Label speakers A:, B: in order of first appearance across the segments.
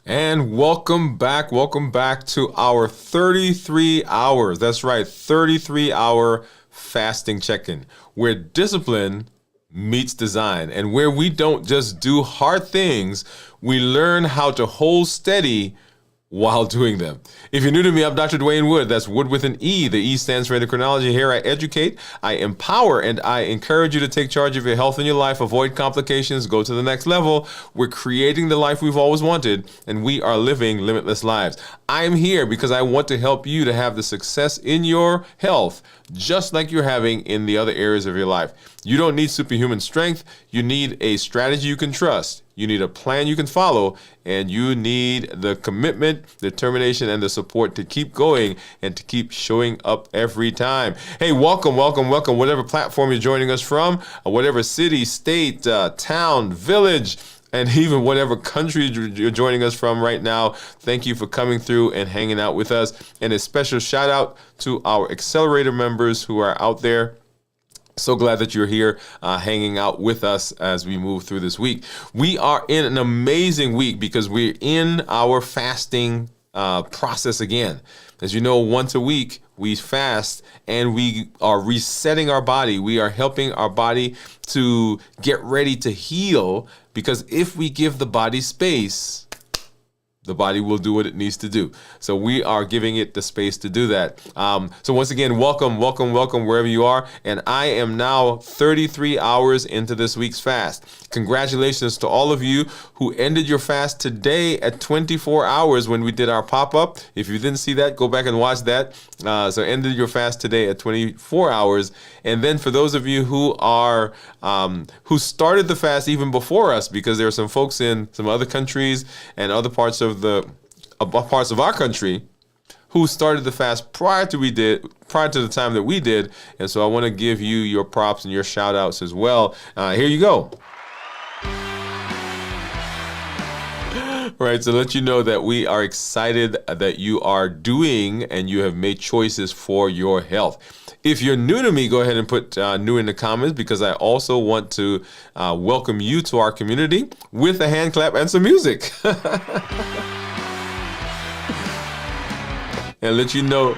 A: And welcome back to our 33 hours. That's right, 33-hour fasting check-in, where discipline meets design and where we don't just do hard things, we learn how to hold steady while doing them. If you're new to me, I'm Dr. Dwain Woode. That's Wood with an E. The E stands for endocrinology. Here I educate, I empower, and I encourage you to take charge of your health and your life, avoid complications, go to the next level. We're creating the life we've always wanted, and we are living limitless lives. I'm here because I want to help you to have the success in your health, just like you're having in the other areas of your life. You don't need superhuman strength. You need a strategy you can trust. You need a plan you can follow, and you need the commitment, determination, and the support to keep going and to keep showing up every time. Hey, welcome, whatever platform you're joining us from, whatever city, state, town, village, and even whatever country you're joining us from right now. Thank you for coming through and hanging out with us. And a special shout out to our Accelerator members who are out there. So glad that you're here hanging out with us as we move through this week. We are in an amazing week because we're in our fasting process again. As you know, once a week we fast and we are resetting our body. We are helping our body to get ready to heal, because if we give the body space, the body will do what it needs to do. So we are giving it the space to do that. So once again, welcome wherever you are. And I am now 33 hours into this week's fast. Congratulations to all of you who ended your fast today at 24 hours when we did our pop-up. If you didn't see that, go back and watch that. So ended your fast today at 24 hours. And then for those of you who are who started the fast even before us, because there are some folks in some other countries and other parts of our country who started the fast prior to the time that we did. And so I want to give you your props and your shout outs as well. Here you go. Right, so let you know that we are excited that you are doing and you have made choices for your health. If you're new to me, go ahead and put new in the comments, because I also want to welcome you to our community with a hand clap and some music. And let you know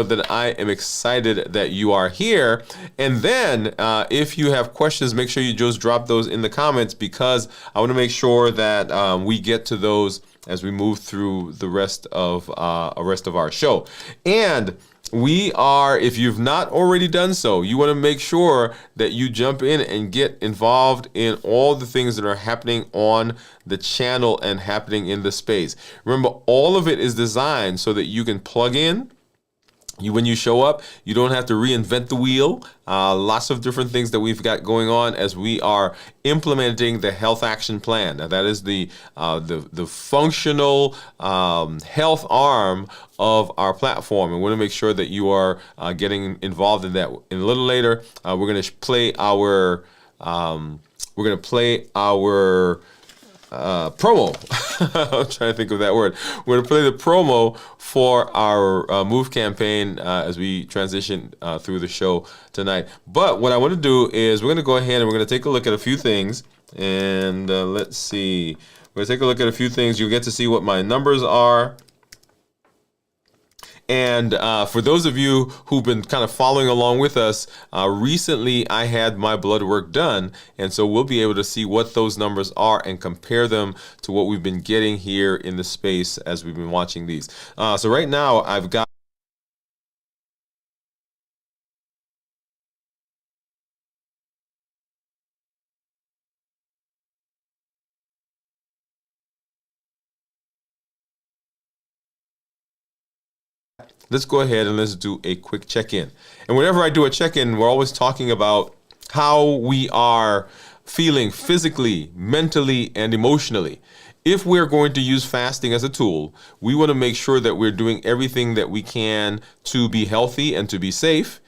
A: that I am excited that you are here. And then if you have questions, make sure you just drop those in the comments, because I want to make sure that we get to those as we move through the rest of our show. And we are, if you've not already done so, you want to make sure that you jump in and get involved in all the things that are happening on the channel and happening in the space. Remember, all of it is designed so that you can plug in. When you show up, you don't have to reinvent the wheel. Lots of different things that we've got going on as we are implementing the health action plan. Now, that is the functional health arm of our platform, and we want to make sure that you are getting involved in that. And a little later, we're going to play our promo. I'm trying to think of that word. We're going to play the promo for our Move campaign as we transition through the show tonight. But what I want to do is we're going to go ahead and we're going to take a look at a few things. And let's see. We're going to take a look at a few things. You'll get to see what my numbers are. And for those of you who've been kind of following along with us, recently I had my blood work done. And so we'll be able to see what those numbers are and compare them to what we've been getting here in the space as we've been watching these. So right now I've got let's go ahead and let's do a quick check-in. And whenever I do a check-in, we're always talking about how we are feeling physically, mentally, and emotionally. If we're going to use fasting as a tool, we want to make sure that we're doing everything that we can to be healthy and to be safe.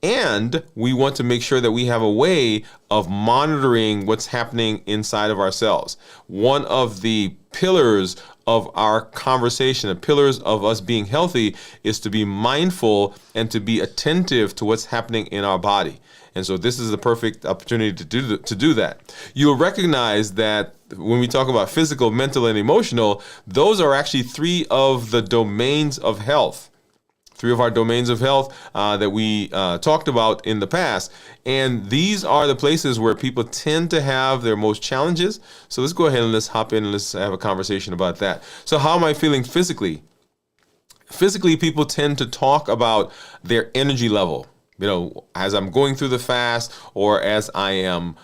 A: And we want to make sure that we have a way of monitoring what's happening inside of ourselves. One of the pillars of our conversation, the pillars of us being healthy, is to be mindful and to be attentive to what's happening in our body. And so this is the perfect opportunity to do that. You'll recognize that when we talk about physical, mental, and emotional, those are actually three of the domains of health. Three of our domains of health that we talked about in the past. And these are the places where people tend to have their most challenges. So let's go ahead and let's hop in and let's have a conversation about that. So how am I feeling physically? Physically, people tend to talk about their energy level. You know, as I'm going through the fast, or as I am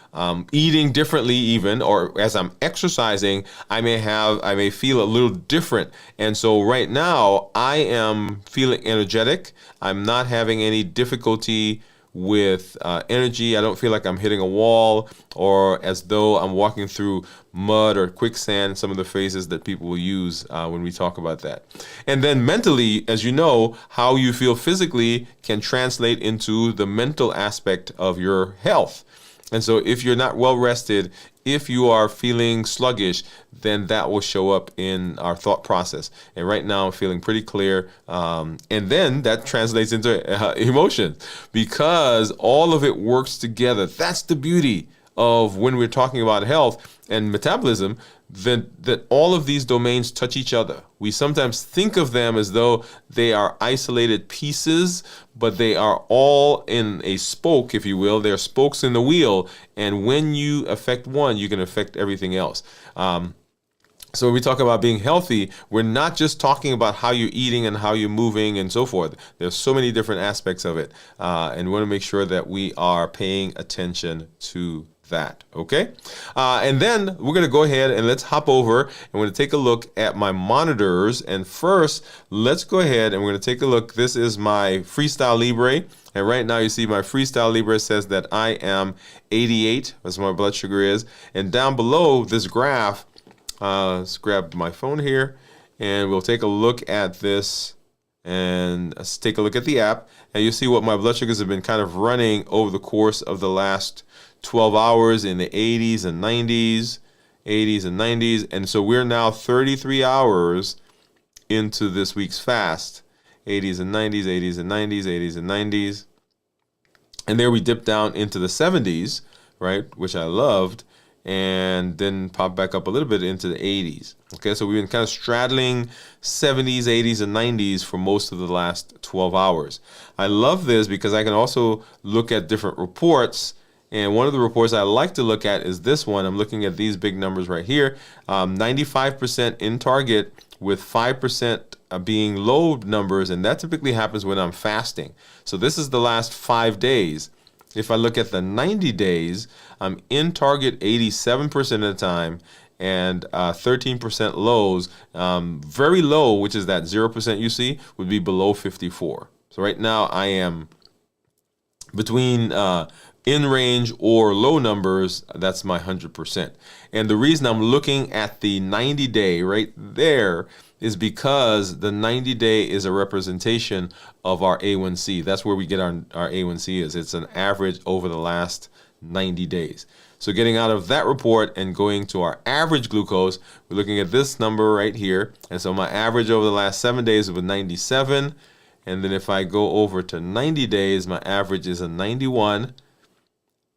A: eating differently even, or as I'm exercising, I may feel a little different. And so right now I am feeling energetic. I'm not having any difficulty with energy. I don't feel like I'm hitting a wall or as though I'm walking through mud or quicksand, some of the phrases that people will use when we talk about that. And then mentally, as you know, how you feel physically can translate into the mental aspect of your health. And so if you're not well rested, if you are feeling sluggish, then that will show up in our thought process. And right now I'm feeling pretty clear. And then that translates into emotion, because all of it works together. That's the beauty of when we're talking about health and metabolism, that all of these domains touch each other. We sometimes think of them as though they are isolated pieces, but they are all in a spoke, if you will. They're spokes in the wheel, and when you affect one, you can affect everything else. So when we talk about being healthy, we're not just talking about how you're eating and how you're moving and so forth. There's so many different aspects of it, and we want to make sure that we are paying attention to that. Okay. And then we're going to go ahead and let's hop over and we're going to take a look at my monitors. And first, let's go ahead and we're going to take a look. This is my Freestyle Libre. And right now you see my Freestyle Libre says that I am 88. That's what my blood sugar is. And down below this graph, let's grab my phone here and we'll take a look at this. And let's take a look at the app. And you see what my blood sugars have been kind of running over the course of the last 12 hours in the 80s and 90s, and so we're now 33 hours into this week's fast. 80s and 90s, 80s and 90s, 80s and 90s. And there we dipped down into the 70s, right, which I loved, and then popped back up a little bit into the 80s. Okay, so we've been kind of straddling 70s, 80s, and 90s for most of the last 12 hours. I love this because I can also look at different reports. And one of the reports I like to look at is this one. I'm looking at these big numbers right here. 95% in target with 5% being low numbers. And that typically happens when I'm fasting. So this is the last 5 days. If I look at the 90 days, I'm in target 87% of the time and 13% lows. Very low, which is that 0% you see, would be below 54. So right now I am between in range or low numbers. That's my 100%. And the reason I'm looking at the 90-day right there is because the 90-day is a representation of our A1C. That's where we get our A1C is. It's an average over the last 90 days. So getting out of that report and going to our average glucose, we're looking at this number right here. And so my average over the last 7 days was 97. And then if I go over to 90 days, my average is a 91.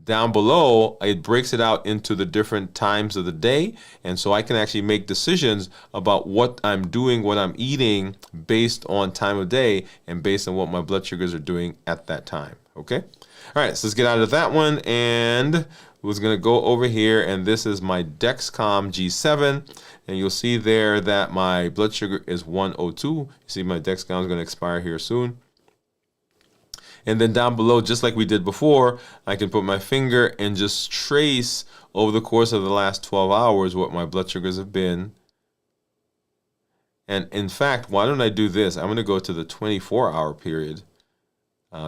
A: Down below, it breaks it out into the different times of the day. And so I can actually make decisions about what I'm doing, what I'm eating based on time of day and based on what my blood sugars are doing at that time. Okay. All right. So let's get out of that one. And we're going to go over here. And this is my Dexcom G7. And you'll see there that my blood sugar is 102. You see my Dexcom is going to expire here soon. And then down below, just like we did before, I can put my finger and just trace over the course of the last 12 hours what my blood sugars have been. And in fact, why don't I do this? I'm going to go to the 24-hour period.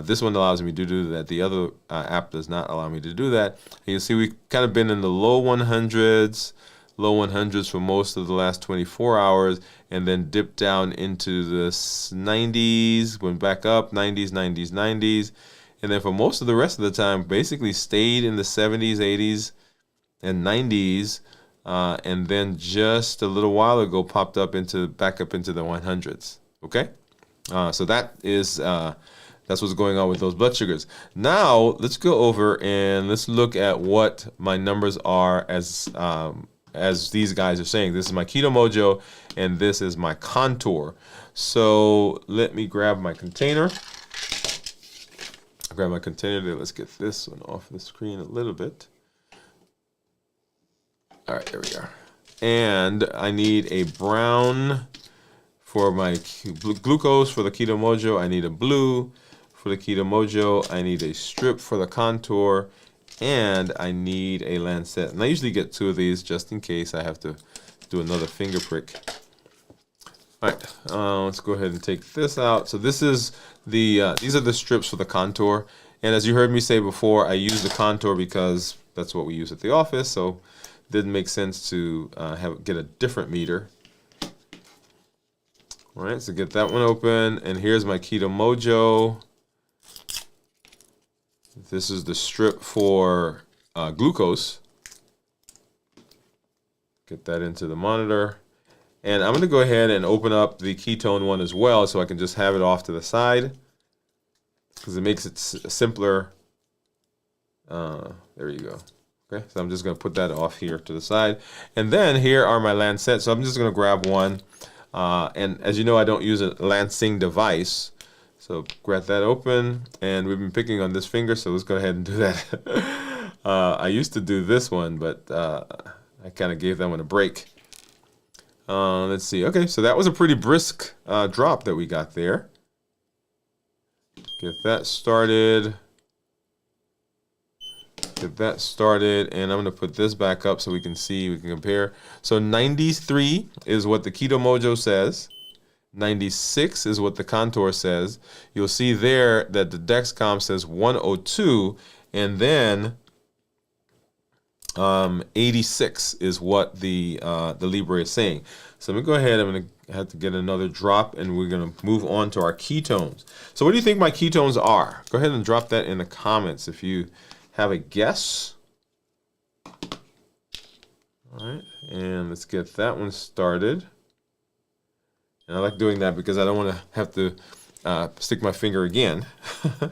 A: This one allows me to do that. The other app does not allow me to do that. And you see we've kind of been in the low 100s for most of the last 24 hours, and then dipped down into the 90s, went back up, 90s, and then for most of the rest of the time, basically stayed in the 70s, 80s, and 90s, and then just a little while ago popped up back up into the 100s. Okay, so that's what's going on with those blood sugars. Now let's go over and let's look at what my numbers are as these guys are saying. This is my Keto Mojo, and this is my Contour. So let me grab my container. Grab my container there. Let's get this one off the screen a little bit. All right, there we are. And I need a brown for my glucose for the Keto Mojo. I need a blue for the Keto Mojo. I need a strip for the Contour. And I need a lancet. And I usually get 2 of these just in case I have to do another finger prick. All right, let's go ahead and take this out. So this is these are the strips for the Contour. And as you heard me say before, I use the Contour because that's what we use at the office. So it didn't make sense to get a different meter. All right, so get that one open. And here's my Keto Mojo. This is the strip for glucose. Get that into the monitor. And I'm going to go ahead and open up the ketone one as well so I can just have it off to the side because it makes it simpler. There you go. Okay, so I'm just going to put that off here to the side. And then here are my lancets. So I'm just going to grab one. And as you know, I don't use a lancing device. So grab that open. And we've been picking on this finger, so let's go ahead and do that. I used to do this one, but I kind of gave that one a break. Let's see. Okay, so that was a pretty brisk drop that we got there. Get that started. Get that started, and I'm going to put this back up so we can see, we can compare. So 93 is what the Keto Mojo says. 96 is what the Contour says. You'll see there that the Dexcom says 102, and then 86 is what the Libre is saying. So I'm gonna go ahead. I'm gonna have to get another drop, and we're gonna move on to our ketones. So what do you think my ketones are? Go ahead and drop that in the comments if you have a guess. All right, and let's get that one started. And I like doing that because I don't want to have to stick my finger again. All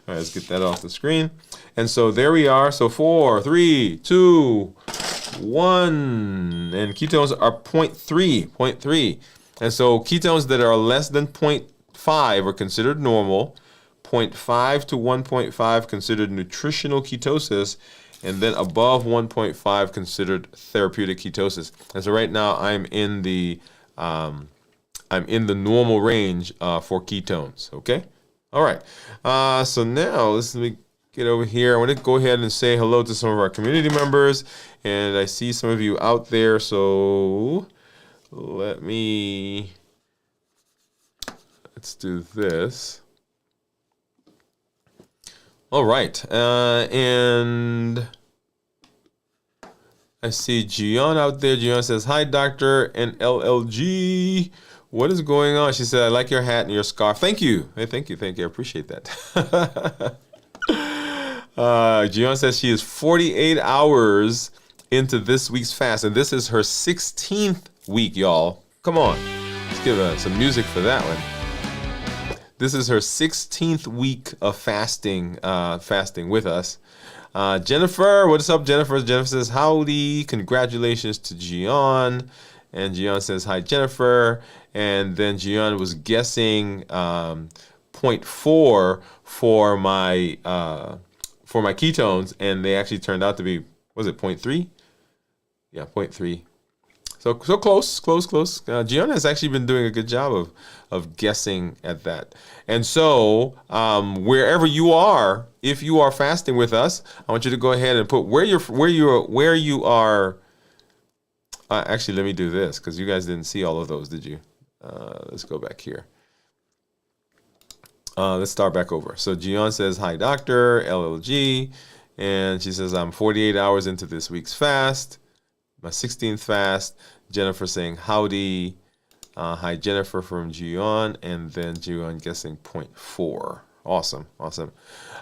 A: right, let's get that off the screen. And so there we are. So 4, 3, 2, 1. And ketones are 0.3. And so ketones that are less than 0.5 are considered normal. 0.5 to 1.5 considered nutritional ketosis. And then above 1.5 considered therapeutic ketosis. And so right now I'm in the normal range for ketones. Okay. All right. So now let me get over here. I want to go ahead and say hello to some of our community members, and I see some of you out there. So let's do this. All right, and I see Gian out there. Gian says, "Hi, Doctor and LLG. What is going on?" She said, "I like your hat and your scarf." Thank you. Hey, thank you. I appreciate that. Gian says she is 48 hours into this week's fast, and this is her 16th week, y'all. Come on. Let's give some music for that one. This is her 16th week of fasting with us. Jennifer, what's up, Jennifer? Jennifer says, "Howdy, congratulations to Gian." And Gian says, "Hi, Jennifer." And then Gian was guessing 0.4 for my ketones, and they actually turned out to be, was it 0.3? Yeah, 0.3. So close. Gian has actually been doing a good job of guessing at that. And so wherever you are, if you are fasting with us, I want you to go ahead and put where you are. Actually, let me do this because you guys didn't see all of those, did you? Let's go back here. Let's start back over. So Gian says, "Hi, Doctor, LLG." And she says, "I'm 48 hours into this week's fast, my 16th fast." Jennifer saying, "Howdy." Hi, Jennifer from Gian. And then Gian guessing 0.4. Awesome.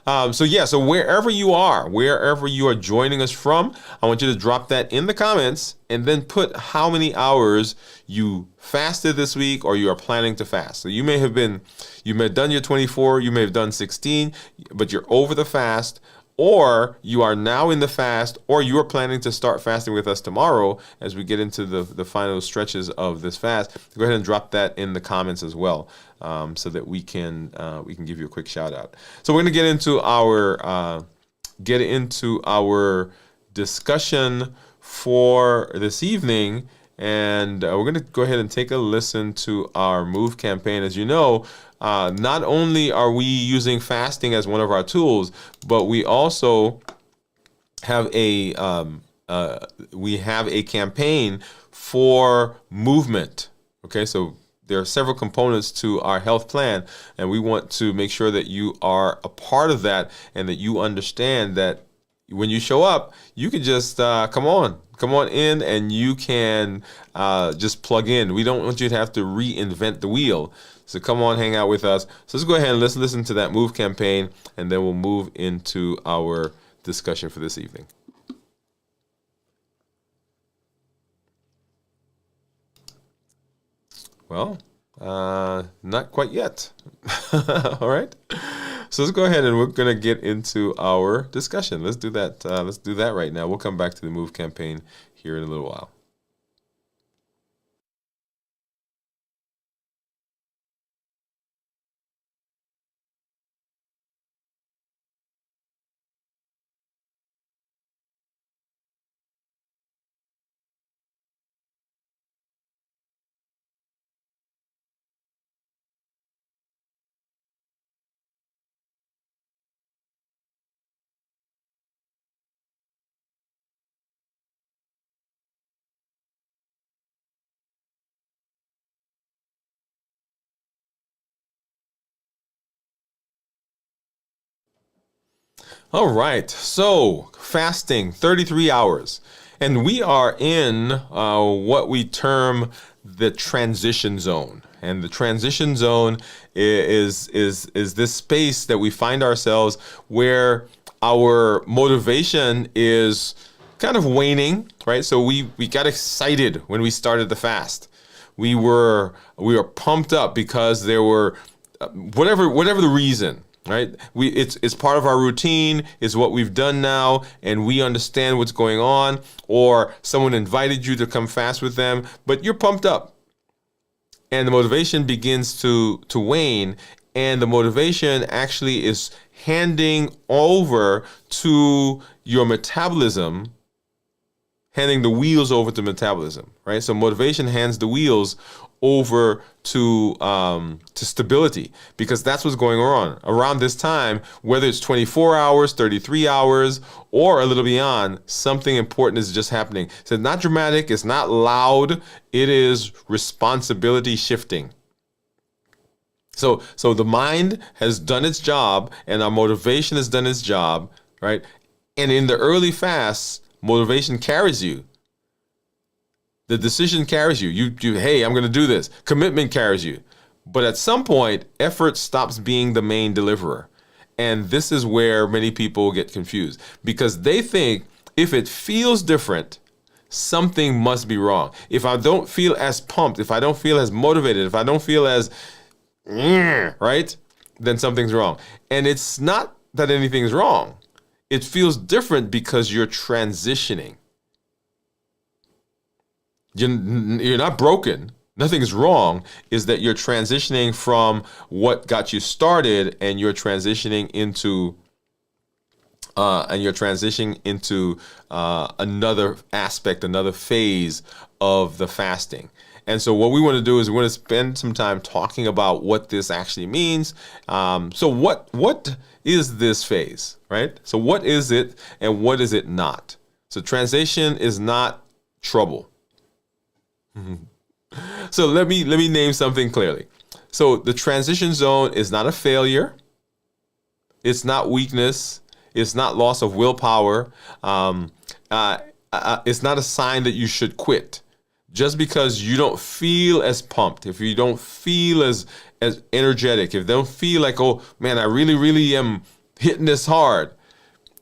A: So wherever you are joining us from, I want you to drop that in the comments and then put how many hours you fasted this week or you are planning to fast. So you may have done your 24, you may have done 16, but you're over the fast, or you are now in the fast, or you are planning to start fasting with us tomorrow as we get into the final stretches of this fast. Go ahead and drop that in the comments as well, so that we can give you a quick shout out. So we're going to get into our discussion for this evening. And we're going to go ahead and take a listen to our Move campaign. As you know, not only are we using fasting as one of our tools, but we also have a campaign for movement. Okay, so there are several components to our health plan, and we want to make sure that you are a part of that and that you understand that when you show up, you can just come on in, and you can just plug in. We don't want you to have to reinvent the wheel. So come on, hang out with us. So let's go ahead and let's listen to that Move campaign, and then we'll move into our discussion for this evening. Well, not quite yet. All right. So let's go ahead and we're going to get into our discussion. Let's do that. Let's do that right now. We'll come back to the Move campaign here in a little while. All right, so fasting 33 hours, and we are in what we term the transition zone. And the transition zone is this space that we find ourselves where our motivation is kind of waning, right? So we got excited when we started the fast. We were pumped up because there were whatever the reason. Right? It's part of our routine, it's what we've done now, and we understand what's going on, or someone invited you to come fast with them, but you're pumped up. And the motivation begins to wane, and the motivation actually is handing over to your metabolism, handing the wheels over to metabolism, right? So motivation hands the wheels over to stability, because that's what's going on around this time. Whether it's 24 hours, 33 hours, or a little beyond, something important is just happening. So it's not dramatic, it's not loud, it is responsibility shifting. So the mind has done its job, and our motivation has done its job, right? And in the early fasts, motivation carries you. The decision carries you. You hey, I'm going to do this. Commitment carries you. But at some point, effort stops being the main deliverer. And this is where many people get confused, because they think if it feels different, something must be wrong. If I don't feel as pumped, if I don't feel as motivated, if I don't feel as, right, then something's wrong. And it's not that anything's wrong. It feels different because you're transitioning. You're not broken. Nothing's wrong. Is that you're transitioning from what got you started, and you're transitioning into another aspect, another phase of the fasting. And so what we want to do is we want to spend some time talking about what this actually means. So what is this phase, right? So what is it and what is it not? So transition is not trouble. So let me name something clearly. So the transition zone is not a failure. It's not weakness. It's not loss of willpower. It's not a sign that you should quit. Just because you don't feel as pumped, if you don't feel as as energetic, if they don't feel like, oh man, I really, really am hitting this hard,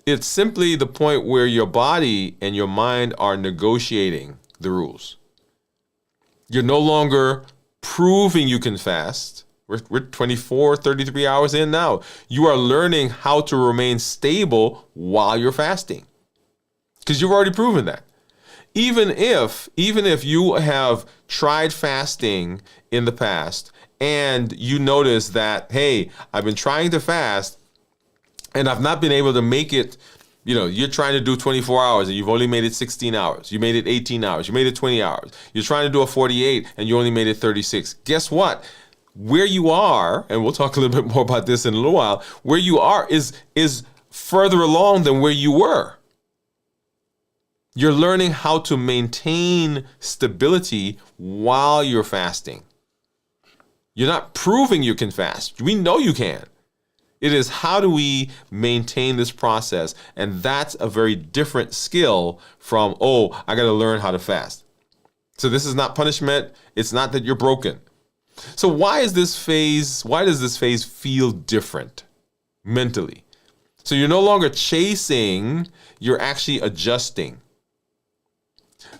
A: it's simply the point where your body and your mind are negotiating the rules. You're no longer proving you can fast. We're 24, 33 hours in now. You are learning how to remain stable while you're fasting, because you've already proven that. Even if you have tried fasting in the past and you notice that, hey, I've been trying to fast and I've not been able to make it, you're trying to do 24 hours and you've only made it 16 hours. You made it 18 hours. You made it 20 hours. You're trying to do a 48 and you only made it 36. Guess what? Where you are, and we'll talk a little bit more about this in a little while, where you are is further along than where you were. You're learning how to maintain stability while you're fasting. You're not proving you can fast. We know you can. It is, how do we maintain this process? And that's a very different skill from, oh, I got to learn how to fast. So this is not punishment. It's not that you're broken. So why does this phase feel different mentally? So you're no longer chasing, you're actually adjusting.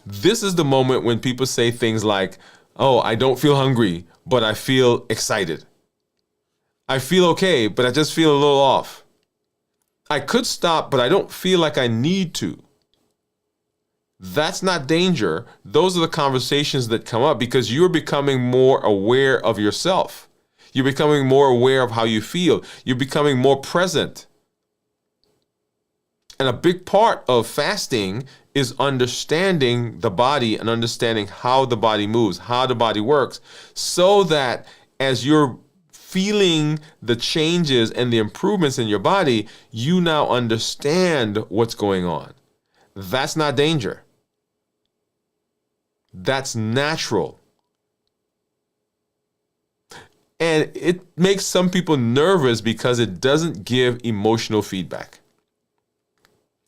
A: This is the moment when people say things like, oh, I don't feel hungry, but I feel excited. I feel okay, but I just feel a little off. I could stop, but I don't feel like I need to. That's not danger. Those are the conversations that come up because you're becoming more aware of yourself. You're becoming more aware of how you feel. You're becoming more present. And a big part of fasting is understanding the body and understanding how the body moves, how the body works, so that as you're feeling the changes and the improvements in your body, you now understand what's going on. That's not danger. That's natural. And it makes some people nervous because it doesn't give emotional feedback.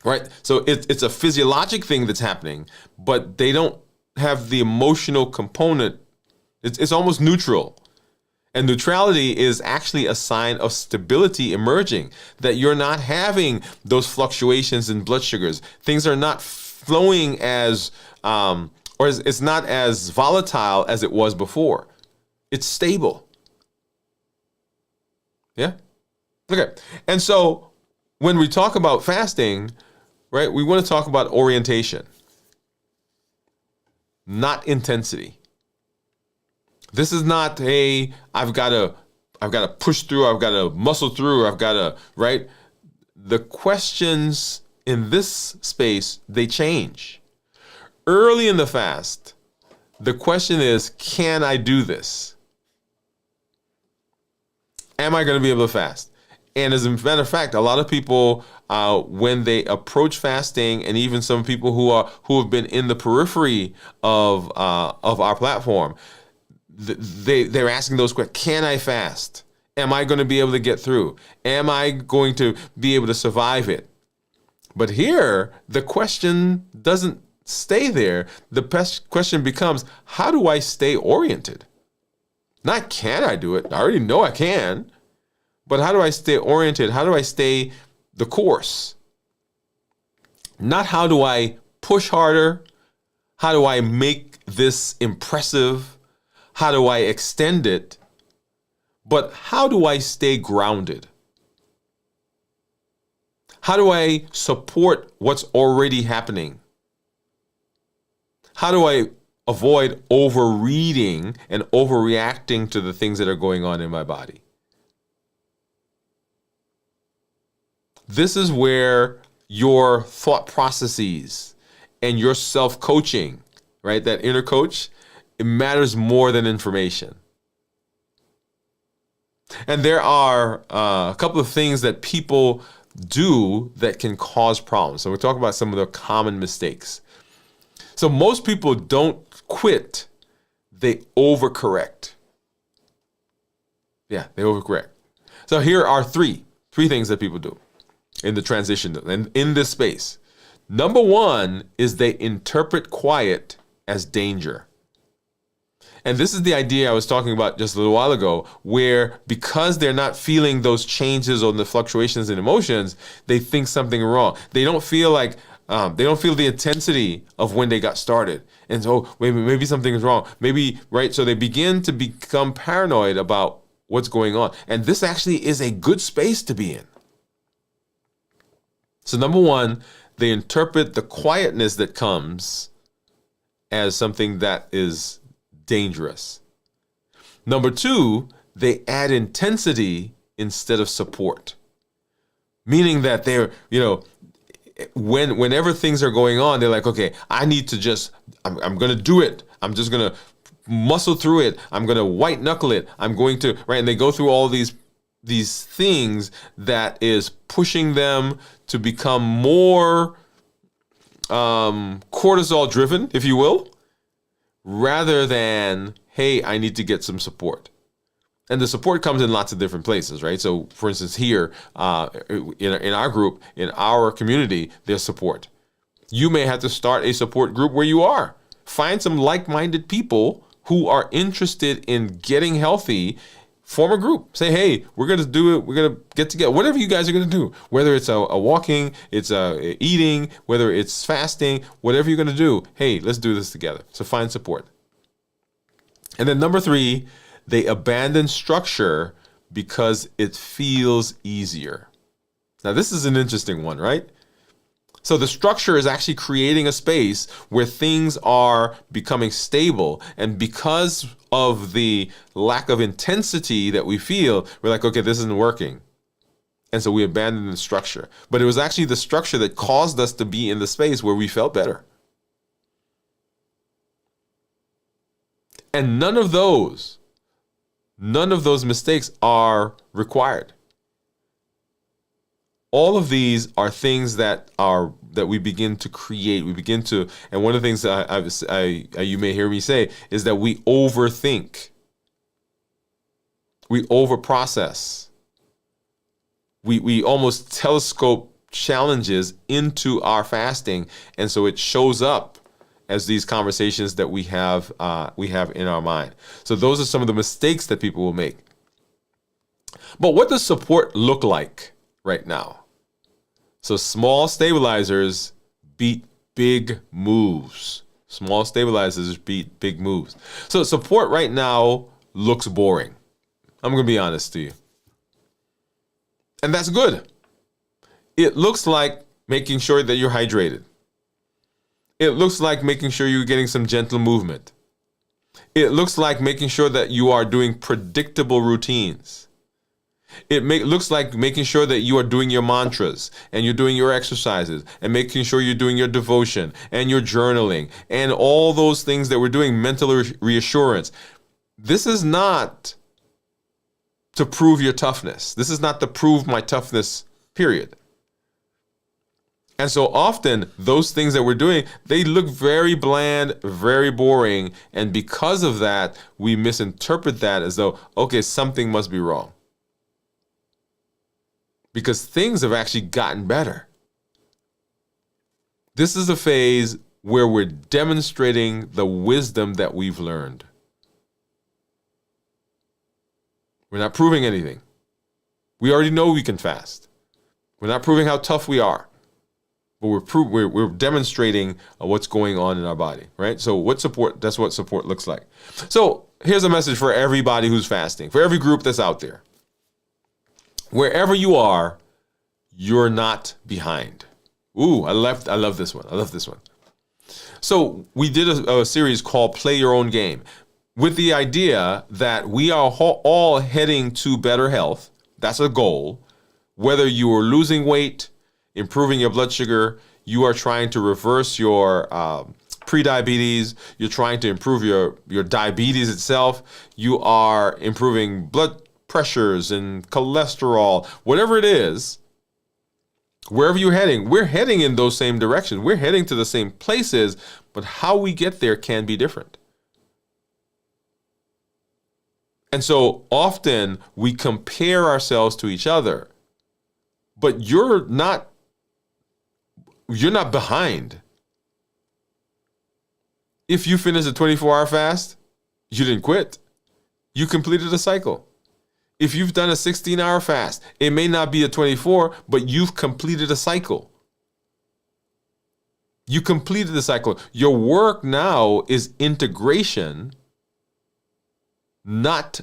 A: Right? So it's a physiologic thing that's happening, but they don't have the emotional component. It's almost neutral. And neutrality is actually a sign of stability emerging, that you're not having those fluctuations in blood sugars. Things are not flowing it's not as volatile as it was before. It's stable. Yeah? Okay. And so when we talk about fasting, right, we want to talk about orientation, not intensity. This is not, hey, I've got to push through, I've got to muscle through, I've got to, right? The questions in this space, they change. Early in the fast, the question is, can I do this? Am I going to be able to fast? And as a matter of fact, a lot of people, when they approach fasting, and even some people who have been in the periphery of our platform, they're asking those questions. Can I fast? Am I going to be able to get through? Am I going to be able to survive it? But here, the question doesn't stay there. The question becomes, how do I stay oriented? Not can I do it? I already know I can. But how do I stay oriented? How do I stay the course? Not how do I push harder? How do I make this impressive? How do I extend it? But how do I stay grounded? How do I support what's already happening? How do I avoid overreading and overreacting to the things that are going on in my body? This is where your thought processes and your self-coaching, right, that inner coach, it matters more than information. And there are a couple of things that people do that can cause problems. So we're talking about some of the common mistakes. So most people don't quit, they overcorrect. Yeah, they overcorrect. So here are three things that people do in the transition and in this space. Number one is they interpret quiet as danger. And this is the idea I was talking about just a little while ago, where because they're not feeling those changes or the fluctuations in emotions, they think something wrong. They don't feel like they don't feel the intensity of when they got started. And so maybe something is wrong. Maybe, right? So they begin to become paranoid about what's going on. And this actually is a good space to be in. So number one, they interpret the quietness that comes as something that is dangerous. Number two, they add intensity instead of support. Meaning that they're, whenever things are going on, they're like, okay, I need to just, I'm going to do it. I'm just going to muscle through it. I'm going to white knuckle it. I'm going to, right? And they go through all these things that is pushing them to become more cortisol driven, if you will, rather than, hey, I need to get some support. And the support comes in lots of different places, right? So, for instance, here in our group, in our community, there's support. You may have to start a support group where you are. Find some like-minded people who are interested in getting healthy. Form a group. Say, hey, we're going to do it. We're going to get together. Whatever you guys are going to do, whether it's a walking, it's a eating, whether it's fasting, whatever you're going to do, hey, let's do this together. So find support. And then number three, they abandon structure because it feels easier. Now, this is an interesting one, right? So the structure is actually creating a space where things are becoming stable. And because of the lack of intensity that we feel, we're like, okay, this isn't working. And so we abandon the structure. But it was actually the structure that caused us to be in the space where we felt better. And none of those mistakes are required. All of these are things that we begin to create. We begin to, and one of the things that you may hear me say is that we overthink, we overprocess, we almost telescope challenges into our fasting, and so it shows up as these conversations that we have in our mind. So those are some of the mistakes that people will make. But what does support look like right now? So small stabilizers beat big moves. Small stabilizers beat big moves. So support right now looks boring. I'm going to be honest to you. And that's good. It looks like making sure that you're hydrated. It looks like making sure you're getting some gentle movement. It looks like making sure that you are doing predictable routines. It looks like making sure that you are doing your mantras and you're doing your exercises and making sure you're doing your devotion and your journaling and all those things that we're doing, mental reassurance. This is not to prove your toughness. This is not to prove my toughness, period. And so often those things that we're doing, they look very bland, very boring. And because of that, we misinterpret that as though, okay, something must be wrong. Because things have actually gotten better. This is a phase where we're demonstrating the wisdom that we've learned. We're not proving anything. We already know we can fast. We're not proving how tough we are. But we're demonstrating what's going on in our body, right? So that's what support looks like. So here's a message for everybody who's fasting, for every group that's out there. Wherever you are, you're not behind. Ooh, I love this one. I love this one. So we did a series called Play Your Own Game with the idea that we are all heading to better health. That's a goal. Whether you are losing weight, improving your blood sugar, you are trying to reverse your prediabetes, you're trying to improve your diabetes itself, you are improving blood pressures and cholesterol, whatever it is, wherever you're heading, we're heading in those same directions. We're heading to the same places, but how we get there can be different. And so often we compare ourselves to each other, but you're not behind. If you finish a 24-hour fast, You didn't quit. You completed a cycle. If you've done a 16-hour fast, it may not be a 24, but you've completed a cycle. You completed the cycle. Your work now is integration, not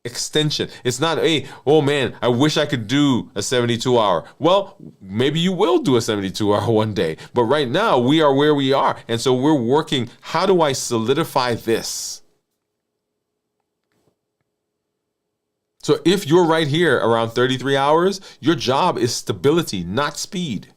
A: extension. It's not, hey, oh man, I wish I could do a 72-hour. Well, maybe you will do a 72-hour one day. But right now, we are where we are. And so we're working, how do I solidify this? So if you're right here around 33 hours, your job is stability, not speed.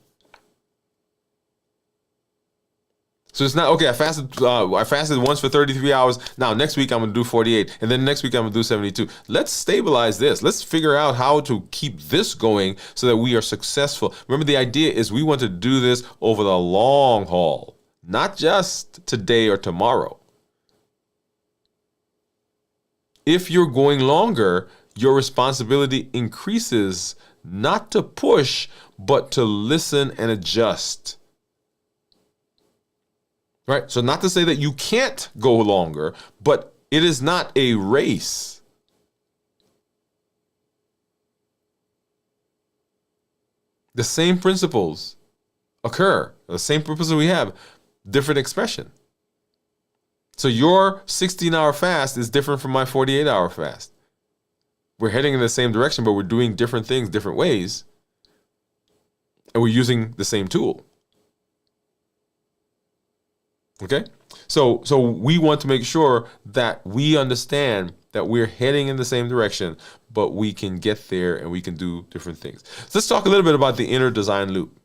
A: So it's not, okay, I fasted once for 33 hours. Now, next week I'm going to do 48. And then next week I'm going to do 72. Let's stabilize this. Let's figure out how to keep this going so that we are successful. Remember, the idea is we want to do this over the long haul, not just today or tomorrow. If you're going longer, your responsibility increases not to push, but to listen and adjust. Right? So not to say that you can't go longer, but it is not a race. The same principles occur. The same principles we have, different expression. So your 16-hour fast is different from my 48-hour fast. We're heading in the same direction, but we're doing different things different ways. And we're using the same tool. Okay? So we want to make sure that we understand that we're heading in the same direction, but we can get there and we can do different things. So let's talk a little bit about the inner design loop.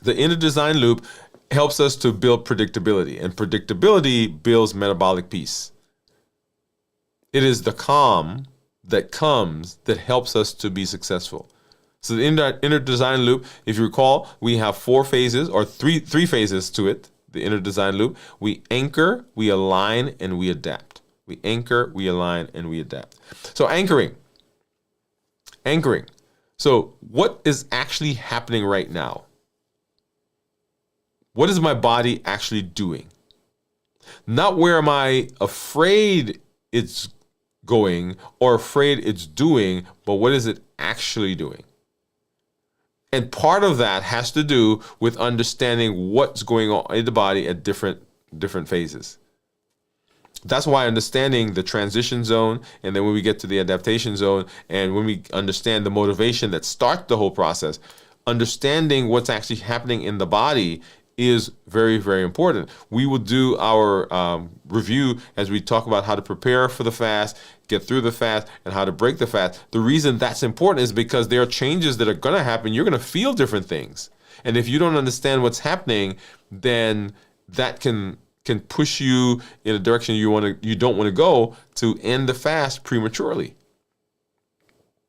A: The inner design loop helps us to build predictability, and predictability builds metabolic peace. It is the calm that comes that helps us to be successful. So the inner design loop, if you recall, we have 4 phases or three phases to it, the inner design loop. We anchor, we align, and we adapt. We anchor, we align, and we adapt. So anchoring. So what is actually happening right now? What is my body actually doing? Not where am I afraid it's going or afraid it's doing, but what is it actually doing? And part of that has to do with understanding what's going on in the body at different phases. That's why understanding the transition zone, and then when we get to the adaptation zone, and when we understand the motivation that starts the whole process, understanding what's actually happening in the body is very, very important. We will do our review as we talk about how to prepare for the fast, get through the fast, and how to break the fast. The reason that's important is because there are changes that are going to happen. You're going to feel different things. And if you don't understand what's happening, then that can push you in a direction you don't want to go, to end the fast prematurely.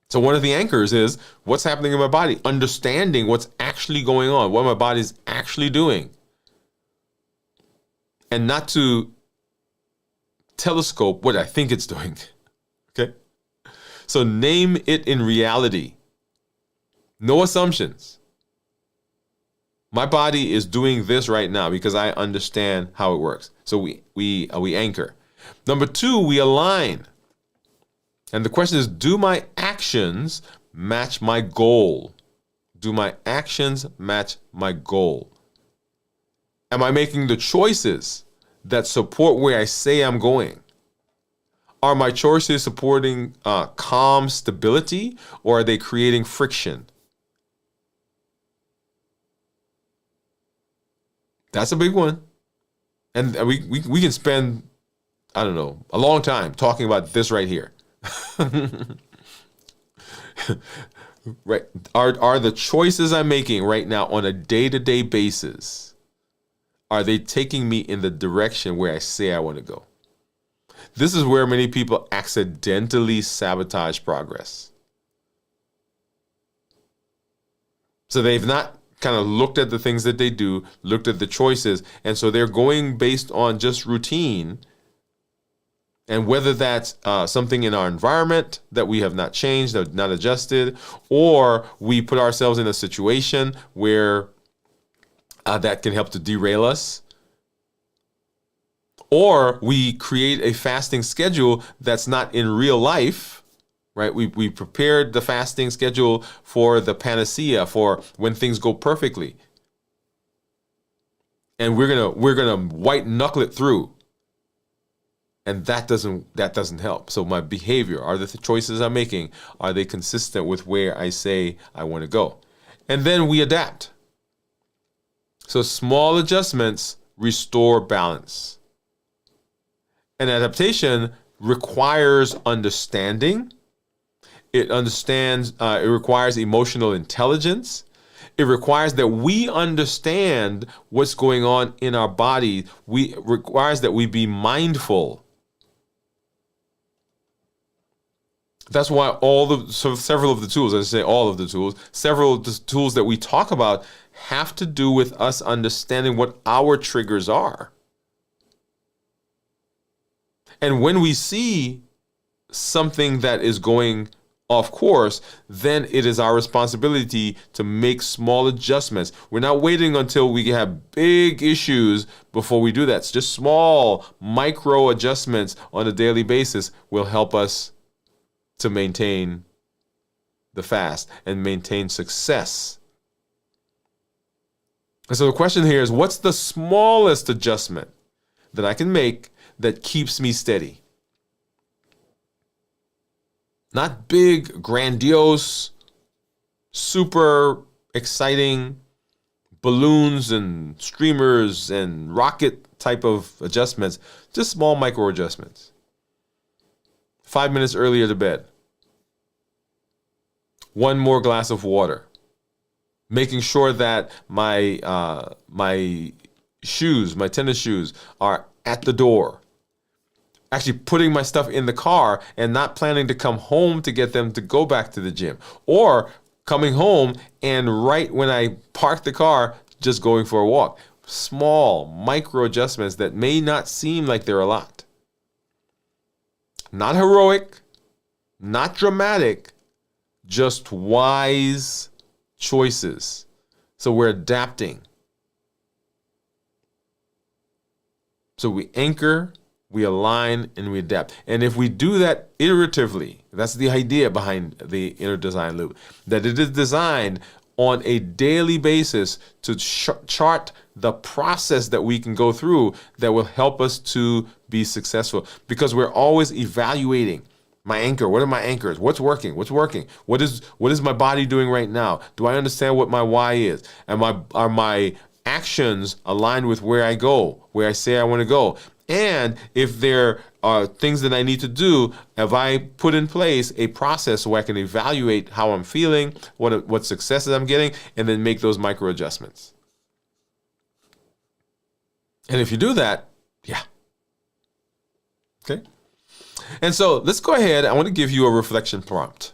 A: So one of the anchors is what's happening in my body, understanding what's actually going on, what my body's actually doing. And not to telescope what I think it's doing. Okay? So name it in reality. No assumptions. My body is doing this right now because I understand how it works. So we anchor. Number 2, we align. And the question is, do my actions match my goal? Do my actions match my goal? Am I making the choices that support where I say I'm going? Are my choices supporting calm stability, or are they creating friction? That's a big one. And we can spend, I don't know, a long time talking about this right here. Right. Are the choices I'm making right now on a day-to-day basis, are they taking me in the direction where I say I want to go? This is where many people accidentally sabotage progress. So they've not kind of looked at the things that they do, looked at the choices, and so they're going based on just routine. And whether that's something in our environment that we have not changed, not adjusted, or we put ourselves in a situation where that can help to derail us, Or we create a fasting schedule that's not in real life, right? We prepared the fasting schedule for the panacea, for when things go perfectly. And we're gonna white knuckle it through. And that doesn't help. So my behavior, are the choices I'm making, are they consistent with where I say I want to go? And then we adapt. So small adjustments restore balance. And adaptation requires understanding. It requires emotional intelligence. It requires that we understand what's going on in our body. It requires that we be mindful. That's why several of the tools, as I say, all of the tools, several of the tools that we talk about have to do with us understanding what our triggers are. And when we see something that is going off course, then it is our responsibility to make small adjustments. We're not waiting until we have big issues before we do that. It's just small, micro adjustments on a daily basis will help us to maintain the fast and maintain success. And so the question here is, what's the smallest adjustment that I can make that keeps me steady? Not big, grandiose, super exciting balloons and streamers and rocket type of adjustments, just small micro adjustments. 5 minutes earlier to bed. One more glass of water. Making sure that my tennis shoes are at the door. Actually putting my stuff in the car and not planning to come home to get them to go back to the gym. Or coming home and right when I park the car, just going for a walk. Small micro adjustments that may not seem like they're a lot. Not heroic, not dramatic, just wise choices. So we're adapting. So we anchor, we align, and we adapt. And if we do that iteratively, that's the idea behind the inner design loop, that it is designed on a daily basis to chart the process that we can go through that will help us to be successful, because we're always evaluating my anchor. What are my anchors? What's working? What is my body doing right now? Do I understand what my why is? Are my actions aligned with where I go, where I say I want to go? And if there are things that I need to do, have I put in place a process so I can evaluate how I'm feeling, what successes I'm getting, and then make those micro adjustments? And if you do that, yeah. Okay. And so let's go ahead. I want to give you a reflection prompt.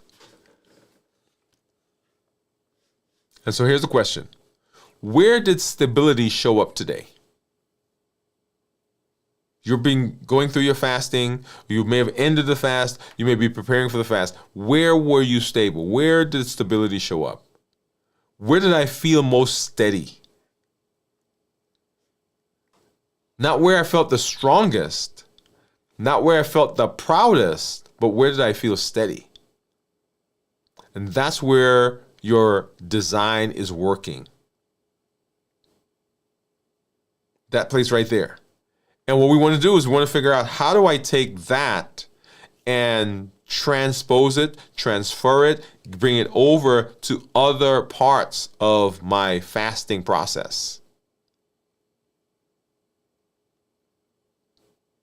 A: And so here's the question. Where did stability show up today? You're going through your fasting. You may have ended the fast. You may be preparing for the fast. Where were you stable? Where did stability show up? Where did I feel most steady? Not where I felt the strongest, not where I felt the proudest, but where did I feel steady? And that's where your design is working. That place right there. And what we want to do is we want to figure out, how do I take that and transpose it, transfer it, bring it over to other parts of my fasting process?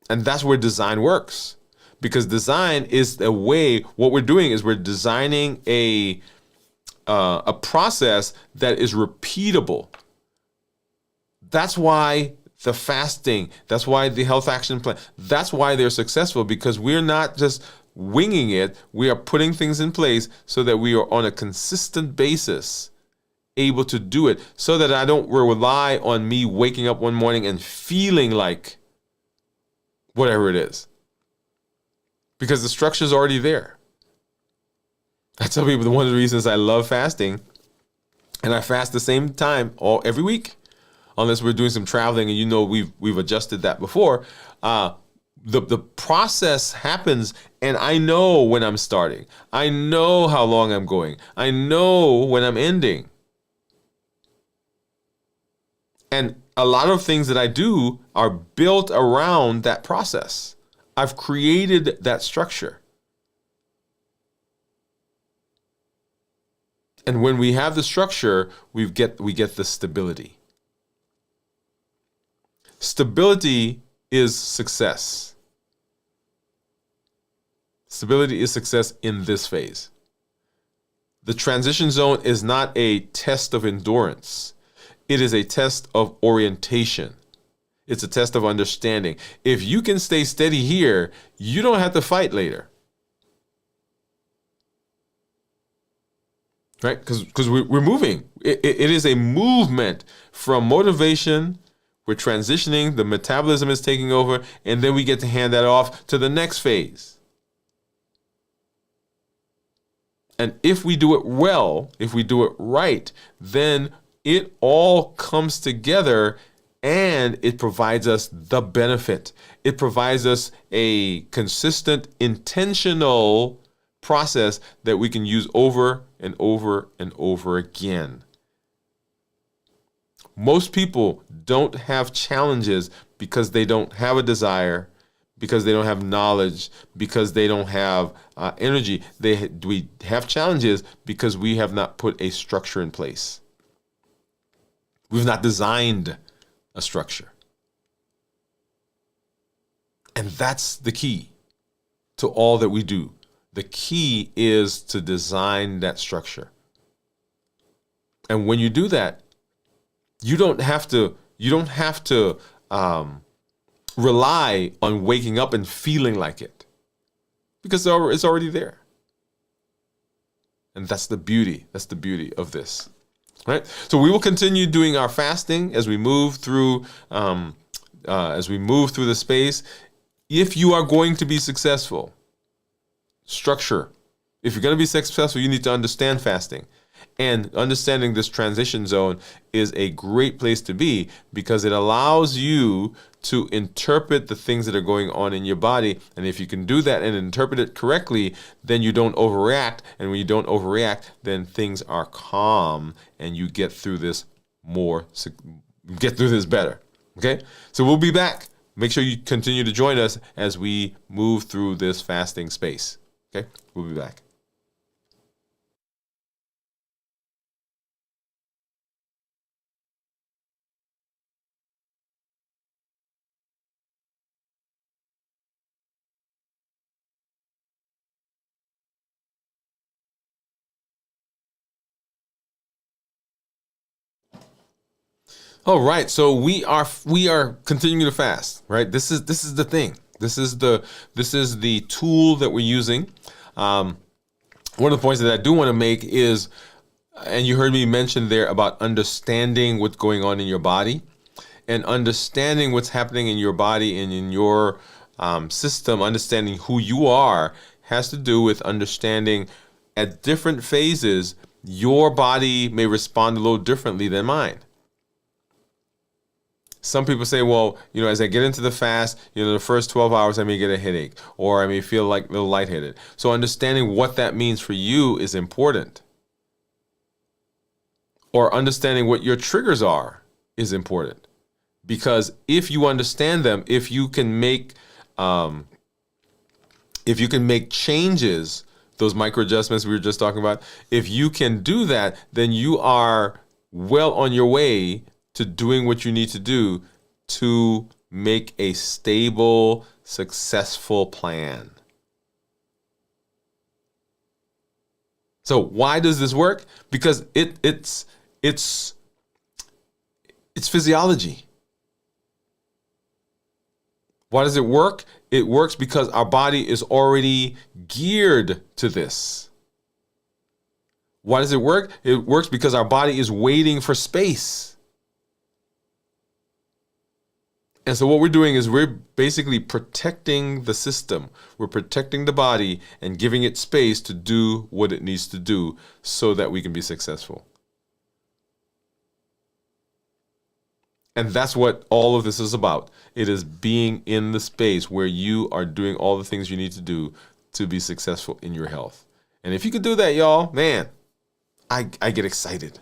A: And that's where design works, because design is a way. What we're doing is we're designing a process that is repeatable. That's why the fasting, that's why the health action plan, that's why they're successful, because we're not just winging it. We are putting things in place so that we are on a consistent basis able to do it, so that I don't rely on me waking up one morning and feeling like whatever it is, because the structure is already there. I tell people that one of the reasons I love fasting, and I fast the same time every week, unless we're doing some traveling and we've adjusted that before. The process happens, and I know when I'm starting. I know how long I'm going. I know when I'm ending. And a lot of things that I do are built around that process. I've created that structure. And when we have the structure, we get the stability. Stability is success. Stability is success in this phase. The transition zone is not a test of endurance. It is a test of orientation. It's a test of understanding. If you can stay steady here, you don't have to fight later. Right? Because we're moving. It is a movement from motivation. We're transitioning. The metabolism is taking over. And then we get to hand that off to the next phase. And if we do it well, if we do it right, then it all comes together and it provides us the benefit. It provides us a consistent, intentional process that we can use over and over and over again. Most people don't have challenges because they don't have a desire, because they don't have knowledge, because they don't have energy. We have challenges because we have not put a structure in place. We've not designed a structure. And that's the key to all that we do. The key is to design that structure. And when you do that, you don't have to rely on waking up and feeling like it, because it's already there. And that's the beauty. That's the beauty of this. Right? So we will continue doing our fasting as we move through the space. If you are going to be successful, structure. If you're going to be successful, you need to understand fasting. And understanding this transition zone is a great place to be, because it allows you to interpret the things that are going on in your body. And if you can do that and interpret it correctly, then you don't overreact. And when you don't overreact, then things are calm and you get through this better. Okay? So we'll be back. Make sure you continue to join us as we move through this fasting space. Okay? We'll be back. All right, so we are continuing to fast, right? This is the thing. This is the tool that we're using. One of the points that I do want to make is, and you heard me mention there about understanding what's going on in your body, and understanding what's happening in your body and in your system. Understanding who you are has to do with understanding at different phases your body may respond a little differently than mine. Some people say, well, as I get into the fast, the first 12 hours I may get a headache, or I may feel like a little lightheaded. So understanding what that means for you is important. Or understanding what your triggers are is important. Because if you understand them, if you can make changes, those micro adjustments we were just talking about, if you can do that, then you are well on your way to doing what you need to do to make a stable, successful plan. So why does this work? Because it's physiology. Why does it work? It works because our body is already geared to this. Why does it work? It works because our body is waiting for space. And so what we're doing is we're basically protecting the system. We're protecting the body and giving it space to do what it needs to do so that we can be successful. And that's what all of this is about. It is being in the space where you are doing all the things you need to do to be successful in your health. And if you can do that, y'all, man, I get excited.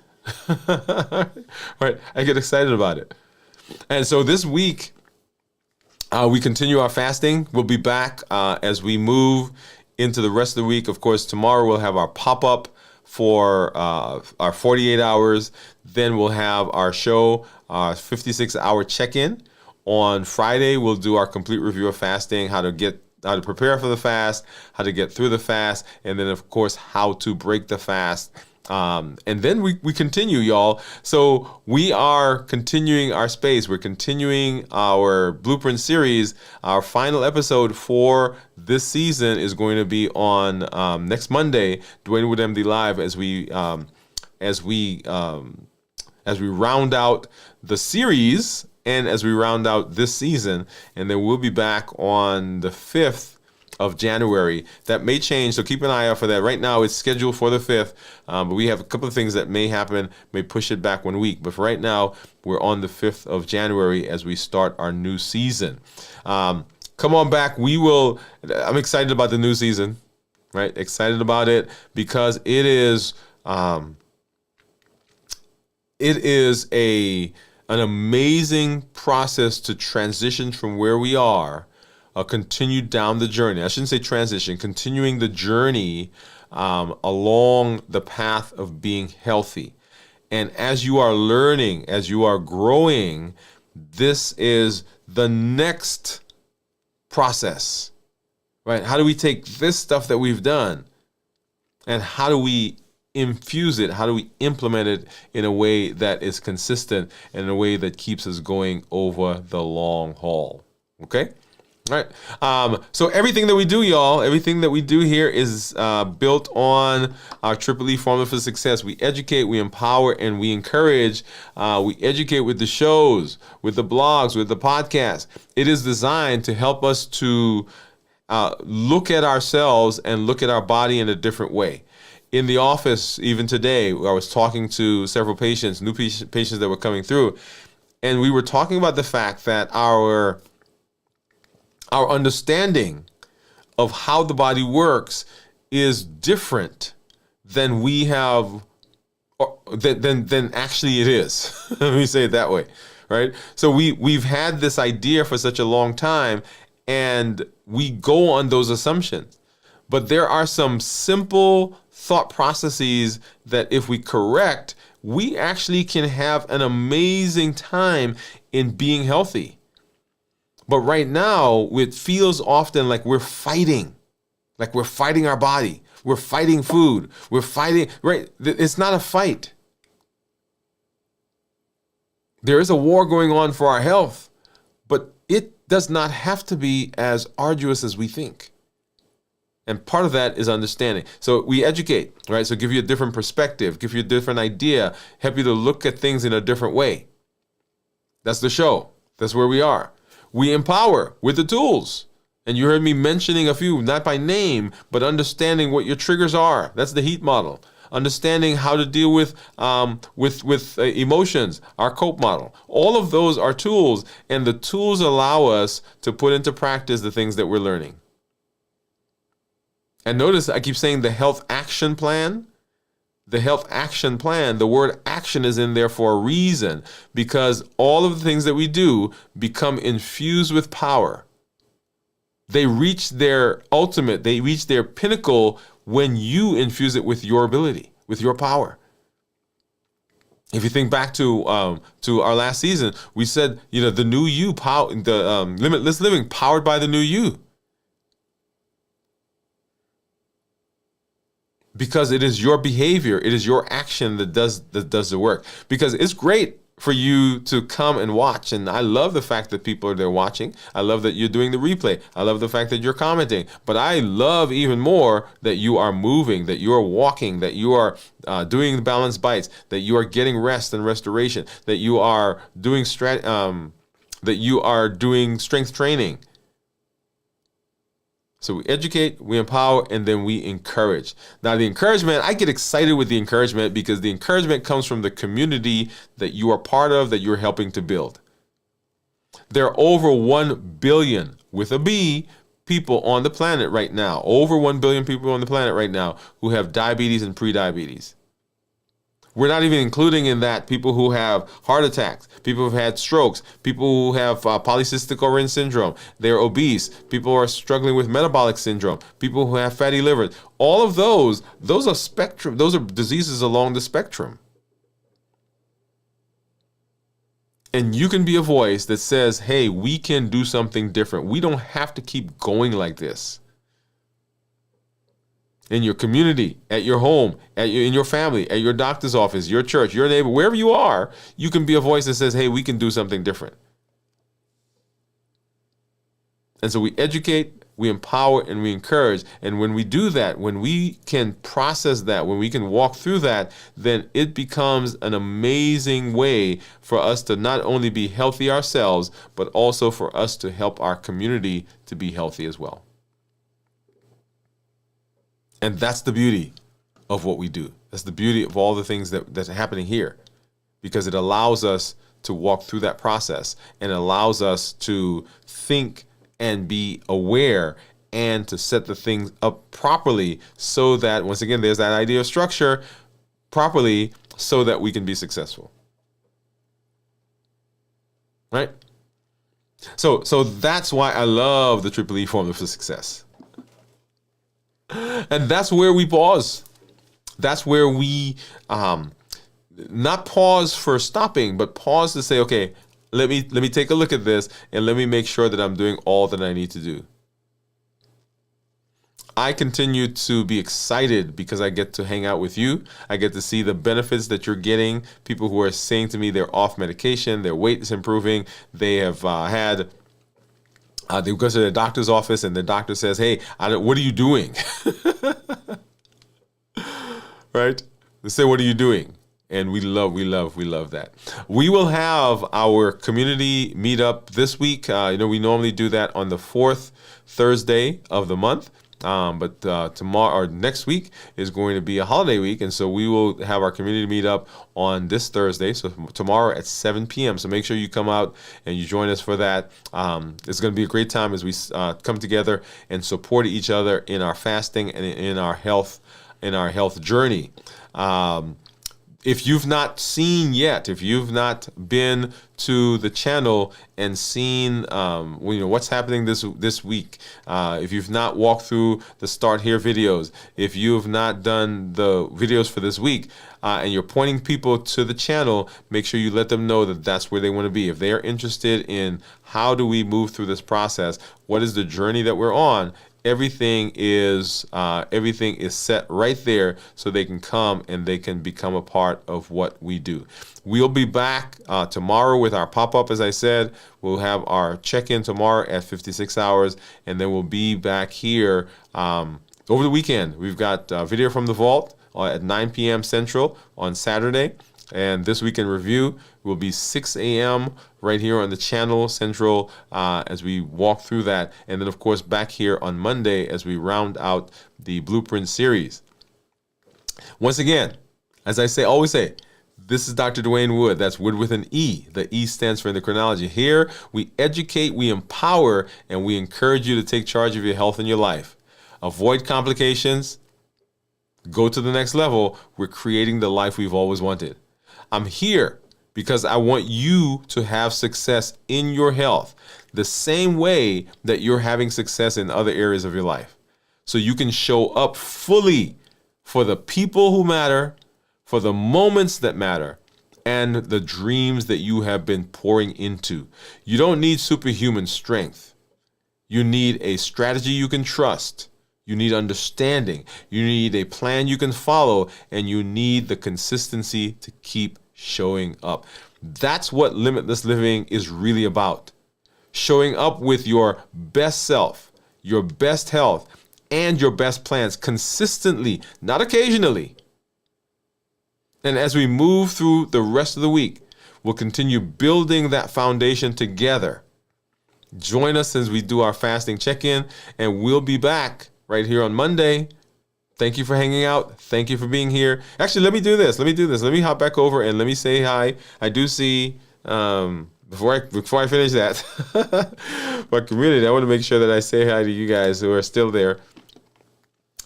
A: Right? I get excited about it. And so this week, we continue our fasting. We'll be back as we move into the rest of the week. Of course, tomorrow we'll have our pop-up for our 48 hours. Then we'll have our show, 56-hour check-in. On Friday, we'll do our complete review of fasting, how to prepare for the fast, how to get through the fast, and then, of course, how to break the fast. And then we continue, y'all. So we are continuing our space. We're continuing our Blueprint series. Our final episode for this season is going to be on next Monday, Dwain Woode MD Live, as we round out the series and as we round out this season. And then we'll be back on the 5th of January. That may change, so keep an eye out for that. Right now, it's scheduled for the 5th, but we have a couple of things that may happen, may push it back 1 week. But for right now, we're on the 5th of January as we start our new season. Come on back. I'm excited about the new season, right? Excited about it because it is an amazing process to transition from where we are, continue down the journey. I shouldn't say transition, continuing the journey along the path of being healthy. And as you are learning, as you are growing, this is the next process, right? How do we take this stuff that we've done and how do we infuse it? How do we implement it in a way that is consistent and in a way that keeps us going over the long haul? Okay? All right. So everything that we do, y'all, everything that we do here is built on our Triple E formula for success. We educate, we empower, and we encourage. We educate with the shows, with the blogs, with the podcasts. It is designed to help us to look at ourselves and look at our body in a different way. In the office, even today, I was talking to several patients, new patients that were coming through, and we were talking about the fact that our understanding of how the body works is different than we have, than actually it is. Let me say it that way, right? So we've had this idea for such a long time, and we go on those assumptions. But there are some simple thought processes that if we correct, we actually can have an amazing time in being healthy. But right now, it feels often like we're fighting our body. We're fighting food. We're fighting, right? It's not a fight. There is a war going on for our health, but it does not have to be as arduous as we think. And part of that is understanding. So we educate, right? So give you a different perspective, give you a different idea, help you to look at things in a different way. That's the show. That's where we are. We empower with the tools. And you heard me mentioning a few, not by name, but understanding what your triggers are. That's the HEAT model. Understanding how to deal with emotions, our COPE model. All of those are tools, and the tools allow us to put into practice the things that we're learning. And notice I keep saying the health action plan. The health action plan, the word action is in there for a reason, because all of the things that we do become infused with power. They reach their ultimate, they reach their pinnacle when you infuse it with your ability, with your power. If you think back to our last season, we said, the new you, limitless living, powered by the new you. Because it is your behavior, it is your action that does the work. Because it's great for you to come and watch, and I love the fact that people are there watching. I love that you're doing the replay. I love the fact that you're commenting. But I love even more that you are moving, that you are walking, that you are doing the balanced bites, that you are getting rest and restoration, that you are doing strength training. So we educate, we empower, and then we encourage. Now, the encouragement, I get excited with the encouragement because the encouragement comes from the community that you are part of, that you're helping to build. There are over 1 billion, with a B, people on the planet right now. Over 1 billion people on the planet right now who have diabetes and prediabetes. We're not even including in that people who have heart attacks, people who've had strokes, people who have polycystic ovarian syndrome, they're obese, people who are struggling with metabolic syndrome, people who have fatty liver. All of those are spectrum, those are diseases along the spectrum. And you can be a voice that says, hey, we can do something different. We don't have to keep going like this. In your community, at your home, in your family, at your doctor's office, your church, your neighbor, wherever you are, you can be a voice that says, hey, we can do something different. And so we educate, we empower, and we encourage. And when we do that, when we can process that, when we can walk through that, then it becomes an amazing way for us to not only be healthy ourselves, but also for us to help our community to be healthy as well. And that's the beauty of what we do. That's the beauty of all the things that's happening here, because it allows us to walk through that process and allows us to think and be aware and to set the things up properly so that, once again, there's that idea of structure properly so that we can be successful. Right? So that's why I love the Triple E formula for success. And that's where we pause. That's where we not pause for stopping, but pause to say, okay, let me take a look at this and let me make sure that I'm doing all that I need to do. I continue to be excited because I get to hang out with you. I get to see the benefits that you're getting. People who are saying to me they're off medication, their weight is improving, they have they go to the doctor's office and the doctor says, hey, what are you doing? Right? They say, what are you doing? And we love that. We will have our community meetup this week. We normally do that on the fourth Thursday of the month. But tomorrow or next week is going to be a holiday week, and so we will have our community meetup on this Thursday, so tomorrow at 7 p.m. So make sure you come out and you join us for that. It's going to be a great time as we come together and support each other in our fasting and in our health journey. If you've not seen yet, if you've not been to the channel and seen what's happening this week, if you've not walked through the Start Here videos, if you have not done the videos for this week, and you're pointing people to the channel, make sure you let them know that that's where they want to be. If they are interested in how do we move through this process, what is the journey that we're on, everything is set right there so they can come and they can become a part of what we do. We'll be back tomorrow with our pop-up, as I said. We'll have our check-in tomorrow at 56 hours, and then we'll be back here over the weekend. We've got video from the vault at 9 p.m. Central on Saturday. And this week in review will be 6 a.m. right here on the channel Central as we walk through that. And then, of course, back here on Monday as we round out the Blueprint series. Once again, as I always say, this is Dr. Dwain Woode. That's Wood with an E. The E stands for endocrinology. Here, we educate, we empower, and we encourage you to take charge of your health and your life. Avoid complications. Go to the next level. We're creating the life we've always wanted. I'm here because I want you to have success in your health the same way that you're having success in other areas of your life. So you can show up fully for the people who matter, for the moments that matter, and the dreams that you have been pouring into. You don't need superhuman strength. You need a strategy you can trust. You need understanding. You need a plan you can follow, and you need the consistency to keep showing up. That's what limitless living is really about. Showing up with your best self, your best health, and your best plans consistently, not occasionally. And as we move through the rest of the week, we'll continue building that foundation together. Join us as we do our fasting check-in, and we'll be back right here on Monday. Thank you for hanging out. Thank you for being here. Actually, let me do this. Let me hop back over and let me say hi. I do see, let before I finish that, my community, I want to make sure that I say hi to you guys who are still there.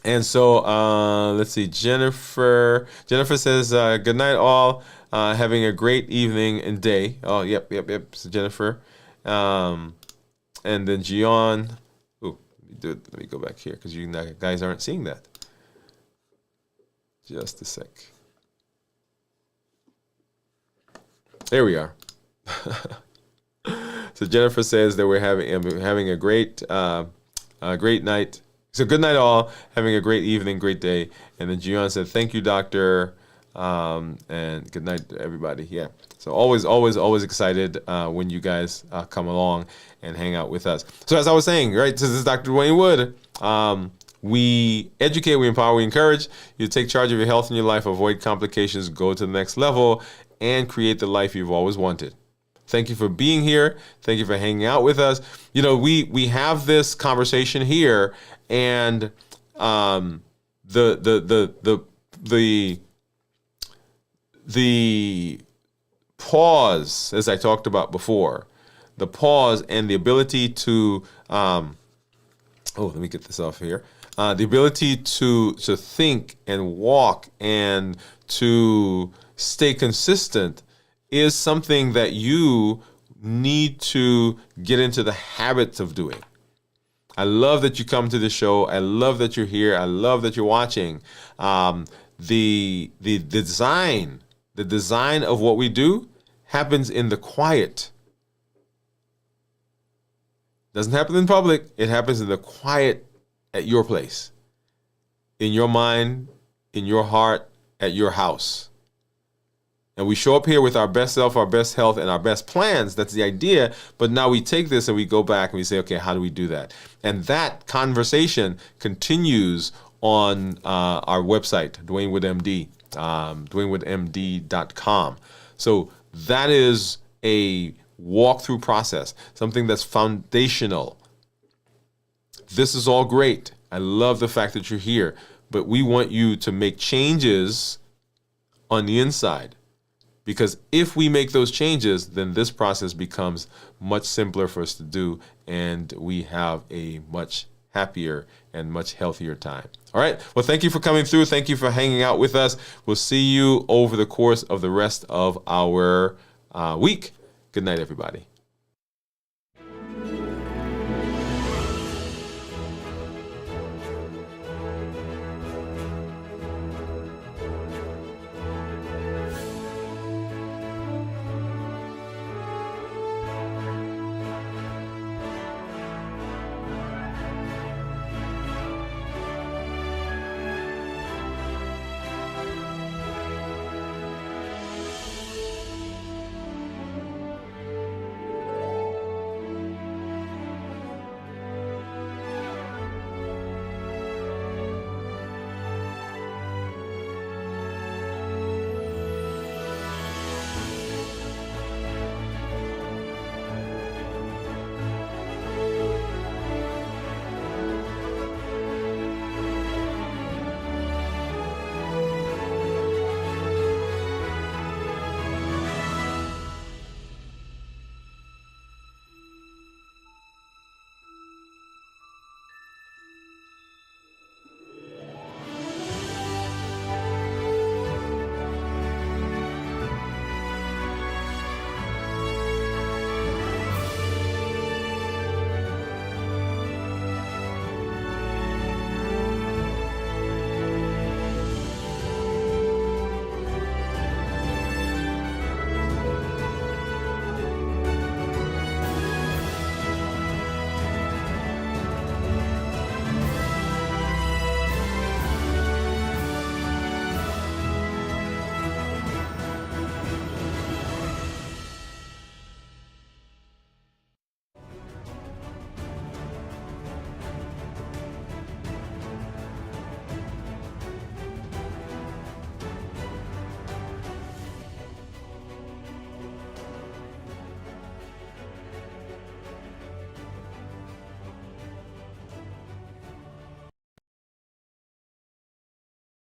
A: And so let's see. Jennifer says, "Good night, all. Having a great evening and day." Oh, yep. So Jennifer, and then Gian. Oh, let me go back here because you guys aren't seeing that. Just a sec. There we are. So Jennifer says that we're having a great night. So good night, all. Having a great evening, great day. And then Gian said, "Thank you, doctor." And good night to everybody. Yeah. So always excited when you guys come along and hang out with us. So as I was saying, right, so this is Dr. Dwain Woode. We educate, we empower, we encourage you to take charge of your health and your life, avoid complications, go to the next level, and create the life you've always wanted. Thank you for being here. Thank you for hanging out with us. You know, we have this conversation here, and the pause, as I talked about before, the pause and the ability to let me get this off here. The ability to think and walk and to stay consistent is something that you need to get into the habit of doing. I love that you come to the show. I love that you're here. I love that you're watching. The design of what we do happens in the quiet. Doesn't happen in public. It happens in the quiet at your place, in your mind, in your heart, at your house. And we show up here with our best self, our best health, and our best plans. That's the idea. But now we take this and we go back and we say, okay, how do we do that? And that conversation continues on our website, Dwain Woode MD, DwainWoodeMD.com. So that is a walkthrough process, something that's foundational. This is all great. I love the fact that you're here, but we want you to make changes on the inside. Because if we make those changes, then this process becomes much simpler for us to do, and we have a much happier and much healthier time. All right. Well, thank you for coming through. Thank you for hanging out with us. We'll see you over the course of the rest of our week. Good night, everybody.